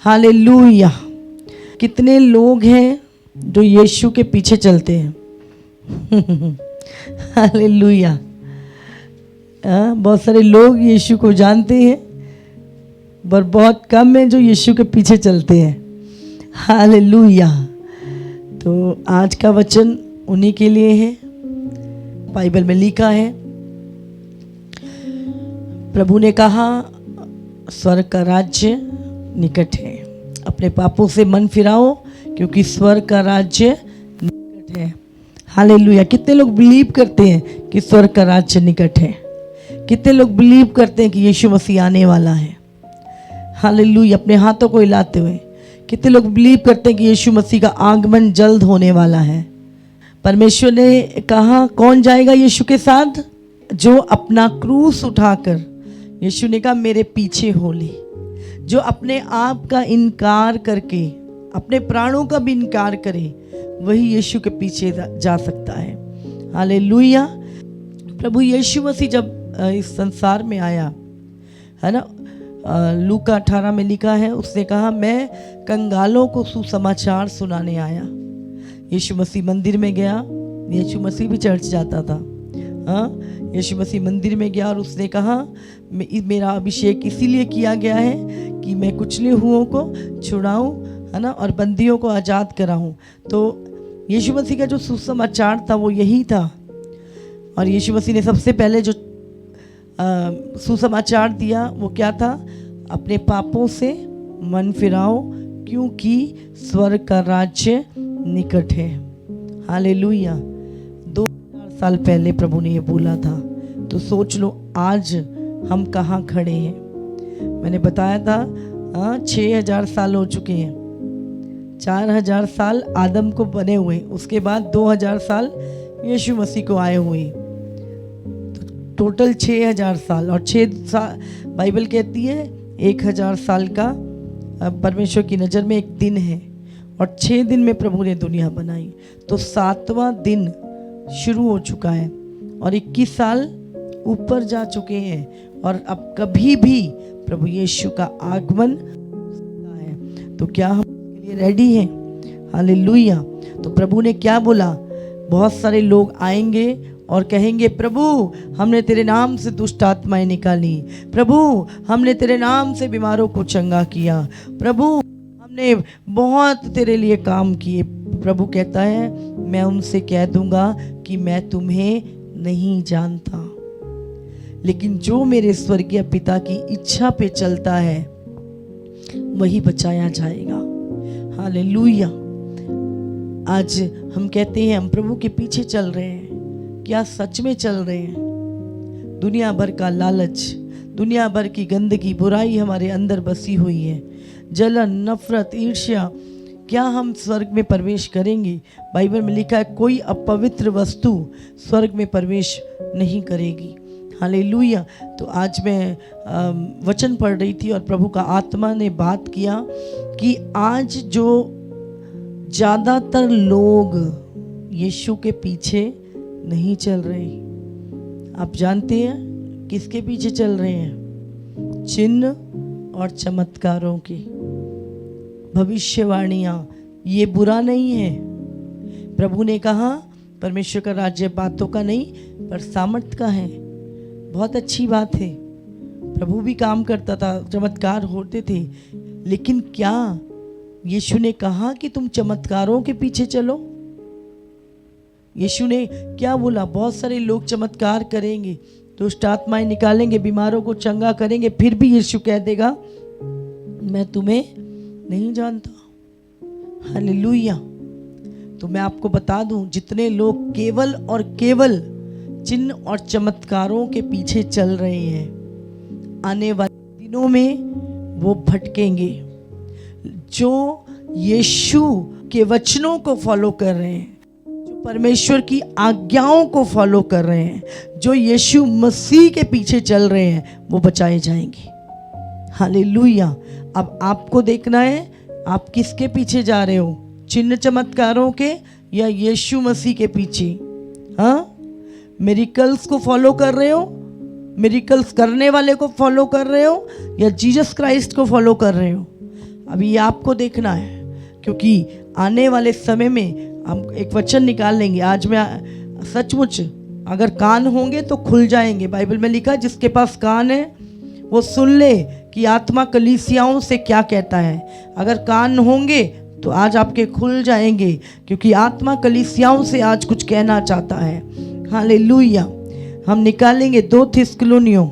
Hallelujah. कितने लोग हैं जो यीशु के पीछे चलते हैं। हालेलुया। बहुत सारे लोग यीशु को जानते हैं पर बहुत कम है जो यीशु के पीछे चलते हैं। हालेलुया। तो आज का वचन उन्हीं के लिए है। बाइबल में लिखा है, प्रभु ने कहा स्वर्ग का राज्य निकट है, अपने पापों से मन फिराओ क्योंकि स्वर्ग का राज्य निकट है। हालेलुया। कितने लोग बिलीव करते हैं कि स्वर्ग का राज्य निकट है? कितने लोग बिलीव करते हैं कि यीशु मसीह आने वाला है? हालेलुया। अपने हाथों को हिलाते हुए कितने लोग बिलीव करते हैं कि यीशु मसीह का आगमन जल्द होने वाला है? परमेश्वर ने कहा कौन जाएगा यीशु के साथ? जो अपना क्रूस उठाकर, यीशु ने कहा मेरे पीछे हो ले, जो अपने आप का इनकार करके अपने प्राणों का भी इनकार करे, वही यीशु के पीछे जा सकता है। हालेलुया। प्रभु यीशु मसीह जब इस संसार में आया है ना, लूका 18 में लिखा है, उसने कहा मैं कंगालों को सुसमाचार सुनाने आया। यीशु मसीह मंदिर में गया। यीशु मसीह भी चर्च जाता था। हाँ, यीशु मसीह मंदिर में गया और उसने कहा मेरा अभिषेक इसीलिए किया गया है कि मैं कुचले हुओं को छुड़ाऊं, है ना, और बंदियों को आज़ाद कराऊं। तो यीशु मसीह का जो सुसमाचार था वो यही था। और यीशु मसीह ने सबसे पहले जो सुसमाचार दिया वो क्या था? अपने पापों से मन फिराओ क्योंकि स्वर्ग का राज्य निकट है। हालेलुया। 2000 साल पहले प्रभु ने ये बोला था। तो सोच लो आज हम कहाँ खड़े हैं। मैंने बताया था 6000 साल हो चुके हैं। 4000 साल आदम को बने हुए, उसके बाद 2000 साल यीशु मसीह को आए हुए, तो टोटल 6000 साल। और 6 साल बाइबल कहती है 1000 साल का परमेश्वर की नज़र में एक दिन है। और 6 दिन में प्रभु ने दुनिया बनाई। तो 7वां दिन शुरू हो चुका है और 21 साल ऊपर जा चुके हैं और अब कभी भी प्रभु यीशु का आगमन होता है। तो क्या हम इसके लिए रेडी हैं? हालेलुया। तो प्रभु ने क्या बोला? बहुत सारे लोग आएंगे और कहेंगे प्रभु हमने तेरे नाम से दुष्ट आत्माएं निकाली, प्रभु हमने तेरे नाम से बीमारों को चंगा किया, प्रभु हमने बहुत तेरे लिए काम किए। प्रभु कहता है मैं उनसे कह दूंगा कि मैं तुम्हें नहीं जानता। लेकिन जो मेरे स्वर्गीय पिता की इच्छा पे चलता है वही बचाया जाएगा। हालेलुया। आज हम कहते हैं हम प्रभु के पीछे चल रहे हैं। क्या सच में चल रहे हैं? दुनिया भर का लालच, दुनिया भर की गंदगी, बुराई हमारे अंदर बसी हुई है। जलन, नफरत, ईर्ष्या, क्या हम स्वर्ग में प्रवेश करेंगे? बाइबल में लिखा है कोई अपवित्र वस्तु स्वर्ग में प्रवेश नहीं करेगी। हालेलुया। तो आज मैं वचन पढ़ रही थी और प्रभु का आत्मा ने बात किया कि आज जो ज़्यादातर लोग यीशु के पीछे नहीं चल रहे, आप जानते हैं किसके पीछे चल रहे हैं? चिन्ह और चमत्कारों की, भविष्यवाणियां। ये बुरा नहीं है। प्रभु ने कहा परमेश्वर का राज्य बातों का नहीं पर सामर्थ का है। बहुत अच्छी बात है। प्रभु भी काम करता था, चमत्कार होते थे, लेकिन क्या यीशु ने कहा कि तुम चमत्कारों के पीछे चलो? यीशु ने क्या बोला? बहुत सारे लोग चमत्कार करेंगे, दुष्ट आत्माएं निकालेंगे, बीमारों को चंगा करेंगे, फिर भी यीशु कह देगा मैं तुम्हें नहीं जानता। हालेलुया। तो मैं आपको बता दूं जितने लोग केवल और केवल चिन्ह और चमत्कारों के पीछे चल रहे हैं, आने वाले दिनों में वो भटकेंगे। जो यीशु के वचनों को फॉलो कर रहे हैं, जो परमेश्वर की आज्ञाओं को फॉलो कर रहे हैं, जो यीशु मसीह के पीछे चल रहे हैं, वो बचाए जाएंगे। हालेलुया। अब आपको देखना है आप किसके पीछे जा रहे हो, चिन्ह चमत्कारों के या यीशु मसीह के पीछे? हाँ, मिरेकल्स को फॉलो कर रहे हो, मिरेकल्स करने वाले को फॉलो कर रहे हो, या जीसस क्राइस्ट को फॉलो कर रहे हो? अभी आपको देखना है, क्योंकि आने वाले समय में हम एक वचन निकाल लेंगे। आज मैं सचमुच अगर कान होंगे तो खुल जाएंगे। बाइबल में लिखा है जिसके पास कान है वो सुन ले कि आत्मा कलीसियाओं से क्या कहता है। अगर कान होंगे तो आज आपके खुल जाएंगे, क्योंकि आत्मा कलीसियाओं से आज कुछ कहना चाहता है। हालेलुया। हम निकालेंगे 2 थिस्सलुनीयों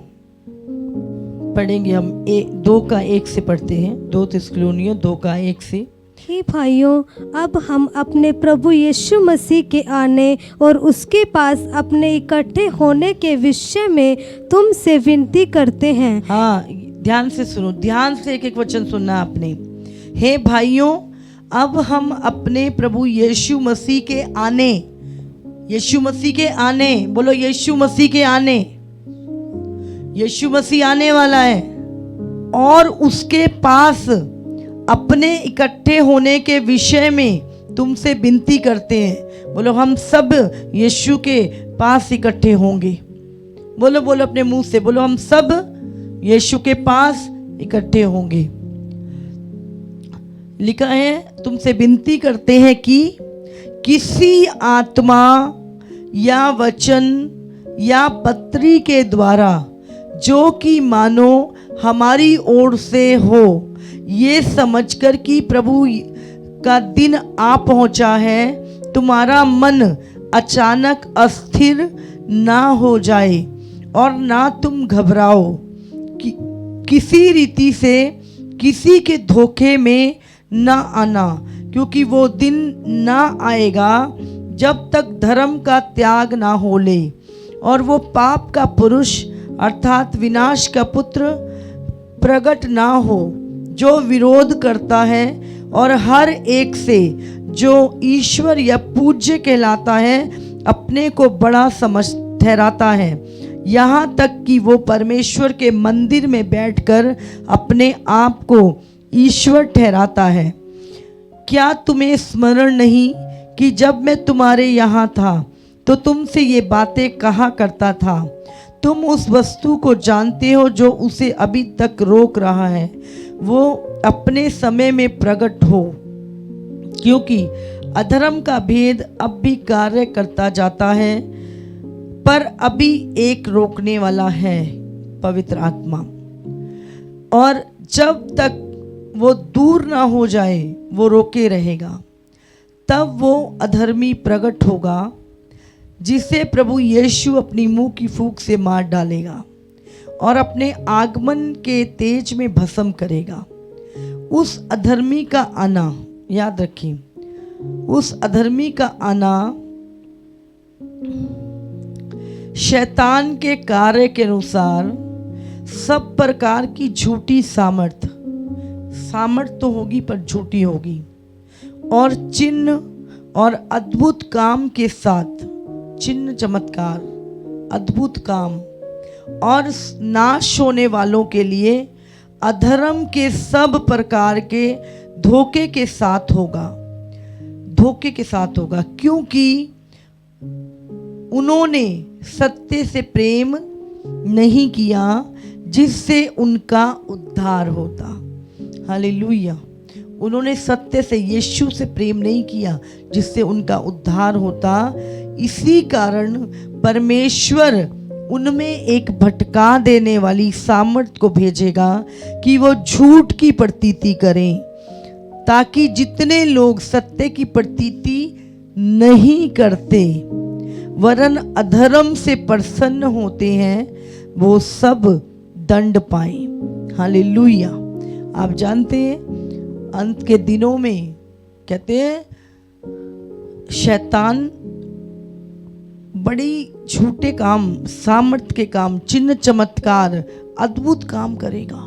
पढ़ेंगे, हम 2:1 से पढ़ते हैं। 2 थिस्सलुनीयों 2:1 से। हे भाइयों, अब हम अपने प्रभु यीशु मसीह के आने और उसके पास अपने इकट्ठे होने के विषय में तुमसे विनती करते हैं। हाँ, ध्यान से सुनो, ध्यान से एक एक वचन सुनना आपने। हे भाइयों, अब हम अपने प्रभु यीशु मसीह के आने, यीशु मसीह के आने, बोलो यीशु मसीह के आने, यीशु मसीह आने वाला है, और उसके पास अपने इकट्ठे होने के विषय में तुमसे विनती करते हैं। बोलो हम सब यीशु के पास इकट्ठे होंगे। बोलो बोलो अपने मुंह से बोलो, हम सब यीशु के पास इकट्ठे होंगे। लिखा है तुमसे विनती करते हैं कि किसी आत्मा या वचन या पत्री के द्वारा जो कि मानो हमारी ओर से हो, ये समझकर कि प्रभु का दिन आ पहुंचा है, तुम्हारा मन अचानक अस्थिर ना हो जाए और ना तुम घबराओ कि किसी रीति से किसी के धोखे में ना आना, क्योंकि वो दिन ना आएगा जब तक धर्म का त्याग ना हो ले और वो पाप का पुरुष अर्थात विनाश का पुत्र प्रकट ना हो, जो विरोध करता है और हर एक से जो ईश्वर या पूज्य कहलाता है अपने को बड़ा समझ ठहराता है, यहाँ तक कि वो परमेश्वर के मंदिर में बैठकर अपने आप को ईश्वर ठहराता है। क्या तुम्हें स्मरण नहीं कि जब मैं तुम्हारे यहाँ था तो तुमसे ये बातें कहा करता था? तुम उस वस्तु को जानते हो जो उसे अभी तक रोक रहा है, वो अपने समय में प्रकट हो, क्योंकि अधर्म का भेद अब भी कार्य करता जाता है, पर अभी एक रोकने वाला है, पवित्र आत्मा। और जब तक वो दूर ना हो जाए वो रोके रहेगा। तब वो अधर्मी प्रकट होगा जिसे प्रभु यीशु अपनी मुंह की फूंक से मार डालेगा और अपने आगमन के तेज में भस्म करेगा। उस अधर्मी का आना, याद रखिए, उस अधर्मी का आना शैतान के कार्य के अनुसार सब प्रकार की झूठी सामर्थ तो होगी पर झूठी होगी, और चिन्ह और अद्भुत काम के साथ, चिन्ह चमत्कार अद्भुत काम, और नाश होने वालों के लिए अधर्म के सब प्रकार के धोखे के साथ होगा, धोखे के साथ होगा, क्योंकि उन्होंने सत्य से प्रेम नहीं किया जिससे उनका उद्धार होता। हालेलुया। उन्होंने सत्य से, यीशु से प्रेम नहीं किया जिससे उनका उद्धार होता। इसी कारण परमेश्वर उनमें एक भटका देने वाली सामर्थ को भेजेगा कि वो झूठ की प्रतीति करें, ताकि जितने लोग सत्य की प्रतीति नहीं करते वरन अधर्म से प्रसन्न होते हैं, वो सब दंड पाएं। हालेलुया। आप जानते हैं अंत के दिनों में कहते हैं शैतान बड़ी झूठे काम, सामर्थ के काम, चिन्ह चमत्कार, अद्भुत काम करेगा।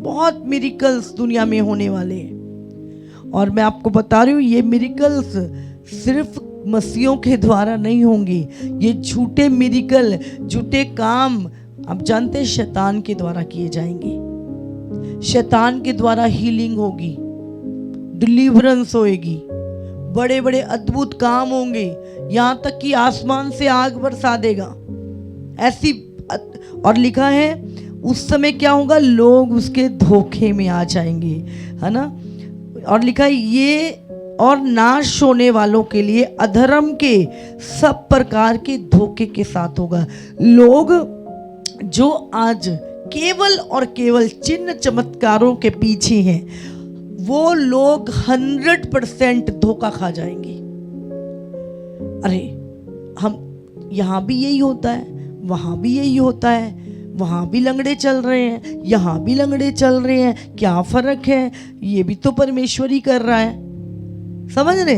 बहुत मिरेकल्स दुनिया में होने वाले हैं, और मैं आपको बता रही हूँ ये मिरेकल्स सिर्फ मसीहों के द्वारा नहीं होंगे। ये झूठे मिरेकल, झूठे काम आप जानते हैं शैतान के द्वारा किए जाएंगे। शैतान के द्वारा हीलिंग होगी, डिलीवरेंस होएगी, बड़े बड़े अद्भुत काम होंगे, यहाँ तक कि आसमान से आग बरसा देगा ऐसी। और लिखा है उस समय क्या होगा, लोग उसके धोखे में आ जाएंगे, है ना। और लिखा है ये और नाश होने वालों के लिए अधर्म के सब प्रकार के धोखे के साथ होगा। लोग जो आज केवल और केवल चिन्ह चमत्कारों के पीछे हैं, वो लोग 100% धोखा खा जाएंगे। अरे हम यहाँ भी यही होता है, वहाँ भी यही होता है, वहाँ भी लंगड़े चल रहे हैं, यहाँ भी लंगड़े चल रहे हैं, क्या फर्क है, ये भी तो परमेश्वर ही कर रहा है। समझ रहे?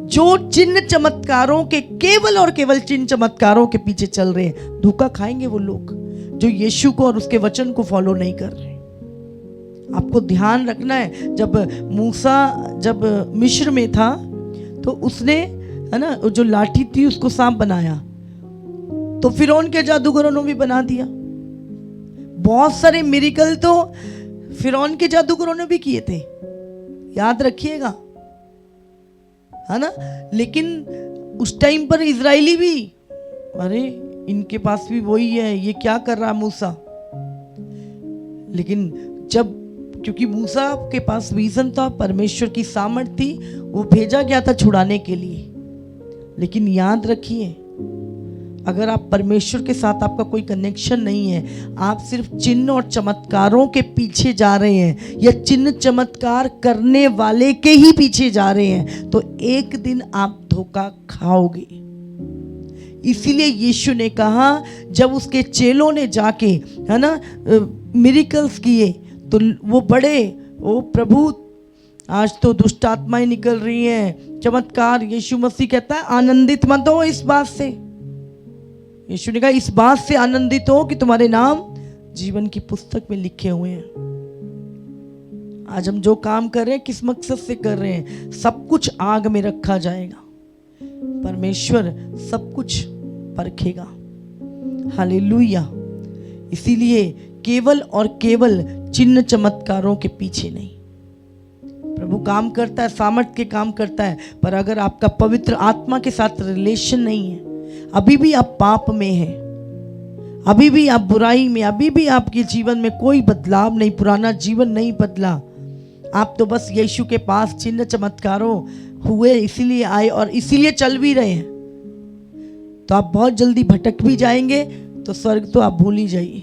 जो चिन्ह चमत्कारों के, केवल और केवल चिन्ह चमत्कारों के पीछे चल रहे हैं, धोखा खाएंगे वो लोग जो यीशु को और उसके वचन को फॉलो नहीं कर रहे। आपको ध्यान रखना है, जब मूसा जब मिस्र में था तो उसने, है ना, जो लाठी थी उसको सांप बनाया, तो फिरौन के जादूगरों ने भी बना दिया। बहुत सारे मिरेकल तो फिरौन के जादूगरों ने भी किए थे, याद रखिएगा, है ना। लेकिन उस टाइम पर इजरायली भी, अरे इनके पास भी वही है, ये क्या कर रहा है मूसा। लेकिन जब, क्योंकि मूसा के पास विजन था, परमेश्वर की सामर्थ थी, वो भेजा गया था छुड़ाने के लिए। लेकिन याद रखिए, अगर आप परमेश्वर के साथ आपका कोई कनेक्शन नहीं है, आप सिर्फ चिन्ह और चमत्कारों के पीछे जा रहे हैं या चिन्ह चमत्कार करने वाले के ही पीछे जा रहे हैं, तो एक दिन आप धोखा खाओगे। इसीलिए यीशु ने कहा, जब उसके चेलों ने जाके, है ना, मिरेकल्स किए, तो वो बड़े, ओ प्रभु आज तो दुष्ट आत्माएं निकल रही हैं, चमत्कार। यीशु मसीह कहता है आनंदित मत हो इस बात से। यीशु ने कहा इस बात से आनंदित हो कि तुम्हारे नाम जीवन की पुस्तक में लिखे हुए हैं। आज हम जो काम कर रहे हैं, किस मकसद से कर रहे हैं, सब कुछ आग में रखा जाएगा। परमेश्वर सब कुछ परखेगा। हालेलुया। इसीलिए केवल और केवल चिन्ह चमत्कारों के पीछे नहीं। प्रभु काम करता है, सामर्थ्य के काम करता है, पर अगर आपका पवित्र आत्मा के साथ रिलेशन नहीं है, अभी भी आप पाप में हैं, अभी भी आप बुराई में, अभी भी आपके जीवन में कोई बदलाव नहीं, पुराना जीवन नहीं बदला, आप तो बस यीशु के पास चिन्ह चमत्कारों हुए इसीलिए आए और इसीलिए चल भी रहे हैं, तो आप बहुत जल्दी भटक भी जाएंगे, तो स्वर्ग तो आप भूल ही जाइए।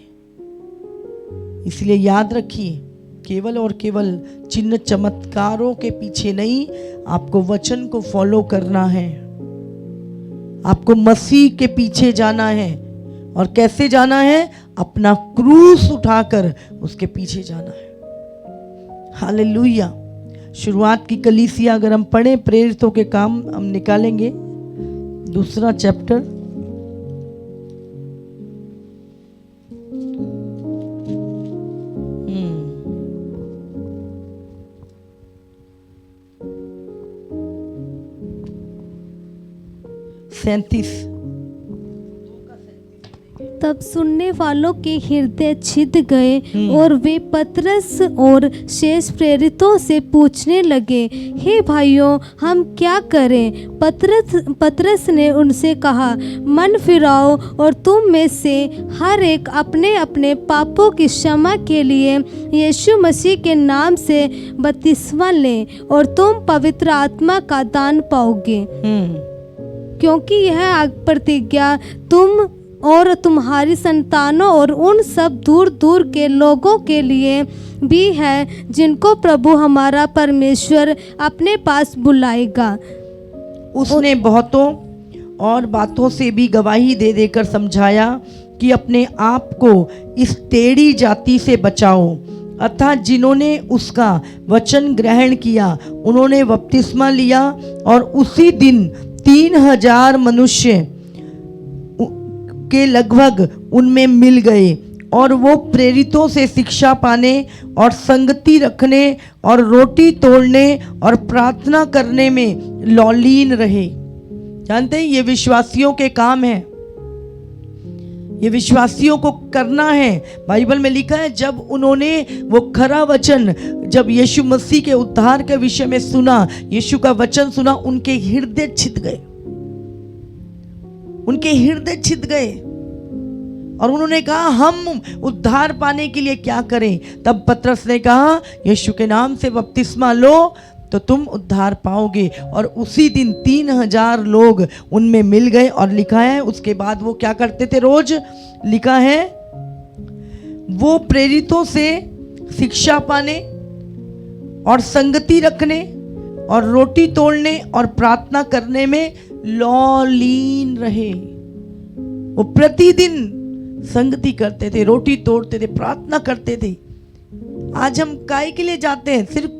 इसलिए याद रखिए, केवल और केवल चिन्ह चमत्कारों के पीछे नहीं, आपको वचन को फॉलो करना है, आपको मसीह के पीछे जाना है। और कैसे जाना है? अपना क्रूस उठाकर उसके पीछे जाना है। हालेलुया। शुरुआत की कलीसिया अगर हम पढ़ें, प्रेरितों के काम हम निकालेंगे, 2 चैप्टर, सैंतीस। तब सुनने वालों के हृदय छिद गए और वे पतरस और शेष प्रेरितों से पूछने लगे, हे भाइयों, हम क्या करें? पतरस ने उनसे कहा, मन फिराओ और तुम में से हर एक अपने अपने पापों की क्षमा के लिए यीशु मसीह के नाम से बपतिस्मा लें और तुम पवित्र आत्मा का दान पाओगे, क्योंकि यह प्रतिज्ञा तुम और तुम्हारी संतानों और उन सब दूर दूर के लोगों के लिए भी है जिनको प्रभु हमारा परमेश्वर अपने पास बुलाएगा। उसने बहुतों और बातों से भी गवाही दे देकर समझाया कि अपने आप को इस टेढ़ी जाति से बचाओ। अतः जिन्होंने उसका वचन ग्रहण किया उन्होंने बपतिस्मा लिया और उसी दिन 3000 मनुष्य के लगभग उनमें मिल गए और वो प्रेरितों से शिक्षा पाने और संगति रखने और रोटी तोड़ने और प्रार्थना करने में लौलीन रहे। जानते हैं, ये विश्वासियों के काम है, ये विश्वासियों को करना है। बाइबल में लिखा है, जब उन्होंने वो खरा वचन, जब यीशु मसीह के उद्धार के विषय में सुना, यीशु का वचन सुना, उनके हृदय छिद गए, उनके हृदय छिद गए और उन्होंने कहा हम उद्धार पाने के लिए क्या करें। तब पतरस ने कहा यीशु के नाम से बपतिस्मा लो तो तुम उद्धार पाओगे। और उसी दिन 3000 लोग उनमें मिल गए। और लिखा है उसके बाद वो क्या करते थे, रोज लिखा है वो प्रेरितों से शिक्षा पाने और संगति रखने और रोटी तोड़ने और प्रार्थना करने में लौलीन रहे। वो प्रतिदिन संगति करते थे, रोटी तोड़ते थे, प्रार्थना करते थे। आज हम काय के लिए जाते हैं? सिर्फ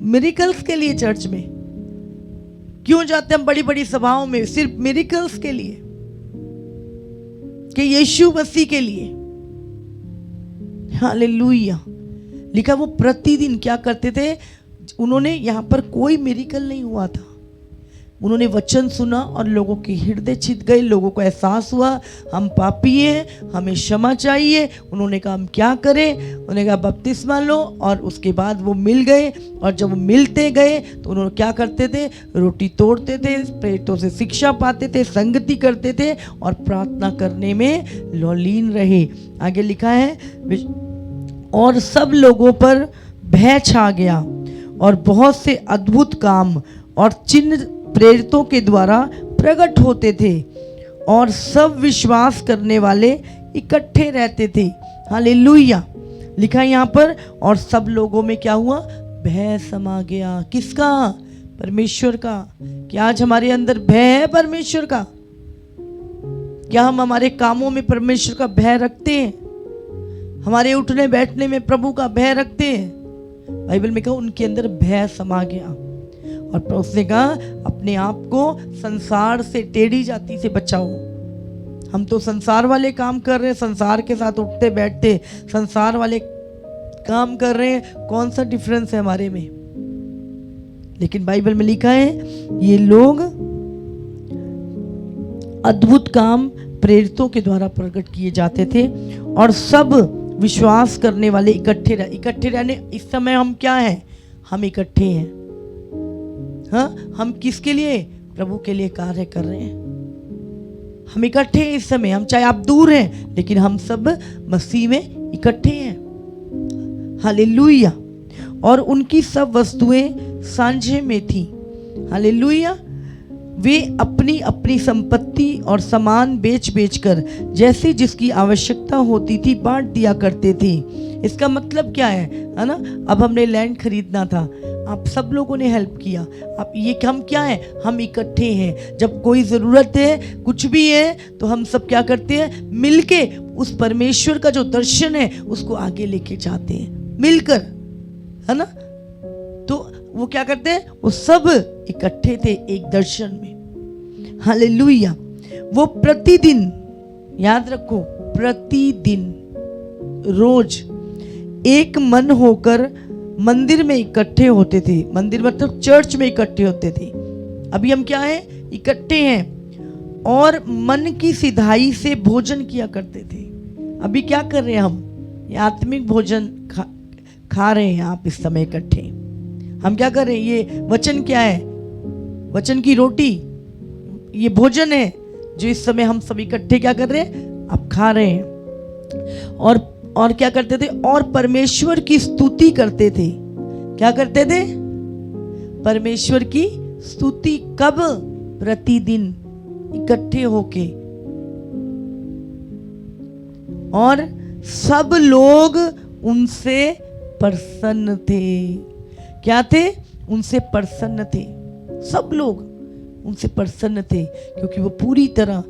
मिरेकल्स के लिए चर्च में क्यों जाते हैं? हम बड़ी बड़ी सभाओं में सिर्फ मिरेकल्स के लिए, कि यीशु मसीह के लिए। हालेलुया। लिखा वो प्रतिदिन क्या करते थे, उन्होंने यहां पर कोई मिरेकल नहीं हुआ था, उन्होंने वचन सुना और लोगों के हृदय छिद गए। लोगों को एहसास हुआ हम पापी हैं, हमें क्षमा चाहिए। उन्होंने कहा हम क्या करें? उन्होंने कहा बपतिस्मा लो। और उसके बाद वो मिल गए। और जब वो मिलते गए तो उन्होंने क्या करते थे, रोटी तोड़ते थे, प्रेरितों से शिक्षा पाते थे, संगति करते थे और प्रार्थना करने में लौलीन रहे। आगे लिखा है और सब लोगों पर भय छा गया और बहुत से अद्भुत काम और चिन्ह प्रेरितों के द्वारा प्रकट होते थे और सब विश्वास करने वाले इकट्ठे रहते थे। हालेलुया। लिखा है यहाँ पर और सब लोगों में क्या हुआ, भय समा गया। किसका? परमेश्वर का। क्या आज हमारे अंदर भय है परमेश्वर का? क्या हम हमारे कामों में परमेश्वर का भय रखते हैं? हमारे उठने बैठने में प्रभु का भय रखते हैं? बाइबल में कहा उनके अंदर भय समा गया। और उसने कहा अपने आप को संसार से, टेढ़ी जाति से बचाओ। हम तो संसार वाले काम कर रहे हैं, संसार के साथ उठते बैठते संसार वाले काम कर रहे हैं। कौन सा डिफरेंस है हमारे में? लेकिन बाइबल में लिखा है ये लोग अद्भुत काम प्रेरितों के द्वारा प्रकट किए जाते थे और सब विश्वास करने वाले इकट्ठे रहने। इस समय हम क्या हैं? हम इकट्ठे हैं। हाँ, हम किसके लिए? प्रभु के लिए कार्य कर रहे हैं। हम इकट्ठे हैं इस समय। हम चाहे आप दूर हैं लेकिन हम सब मसीह में इकट्ठे हैं। हालेलुया। और उनकी सब वस्तुएं सांझे में थी। हालेलुया। वे अपनी अपनी संपत्ति और सामान बेच बेचकर जैसी जिसकी आवश्यकता होती थी बांट दिया करते थे। इसका मतलब क्या है ना? अब हमने लैंड खरीदना था, आप सब लोगों ने हेल्प किया। अब ये हम क्या है? हम इकट्ठे हैं। जब कोई ज़रूरत है, कुछ भी है, तो हम सब क्या करते हैं? मिलके उस परमेश्वर का जो दर्शन है उसको आगे लेके जाते हैं, मिलकर, है ना? तो वो क्या करते हैं? वो सब इकट्ठे थे एक दर्शन में। हालेलुया। वो प्रतिदिन, याद रखो, प्रतिदिन रोज एक मन होकर मंदिर में इकट्ठे होते थे। मंदिर मतलब चर्च में इकट्ठे होते थे। अभी हम क्या हैं? इकट्ठे हैं। और मन की सिधाई से भोजन किया करते थे। अभी क्या कर रहे हैं हम? ये आत्मिक भोजन खा रहे हैं। आप इस समय इकट्ठे हम क्या कर रहे हैं? ये वचन क्या है? वचन की रोटी, ये भोजन है जो इस समय हम सब इकट्ठे क्या कर रहे हैं? आप खा रहे हैं। और क्या करते थे? और परमेश्वर की स्तुति करते थे। क्या करते थे? परमेश्वर की स्तुति। कब? प्रतिदिन इकट्ठे होके। और सब लोग उनसे प्रसन्न थे। क्या थे? उनसे प्रसन्न थे। सब लोग उनसे प्रसन्न थे क्योंकि वो पूरी तरह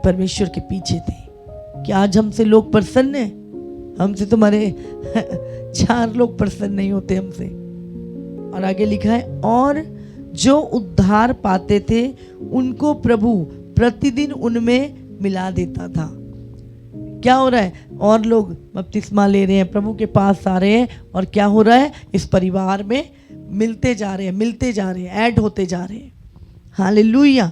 परमेश्वर के पीछे थे। क्या आज हमसे लोग प्रसन्न हैं? हमसे तुम्हारे 4 लोग प्रसन्न नहीं होते हमसे। और आगे लिखा है और जो उद्धार पाते थे उनको प्रभु प्रतिदिन उनमें मिला देता था। क्या हो रहा है? और लोग बपतिस्मा ले रहे हैं, प्रभु के पास आ रहे हैं और क्या हो रहा है? इस परिवार में मिलते जा रहे हैं, ऐड होते जा रहे हैं। हालेलुया।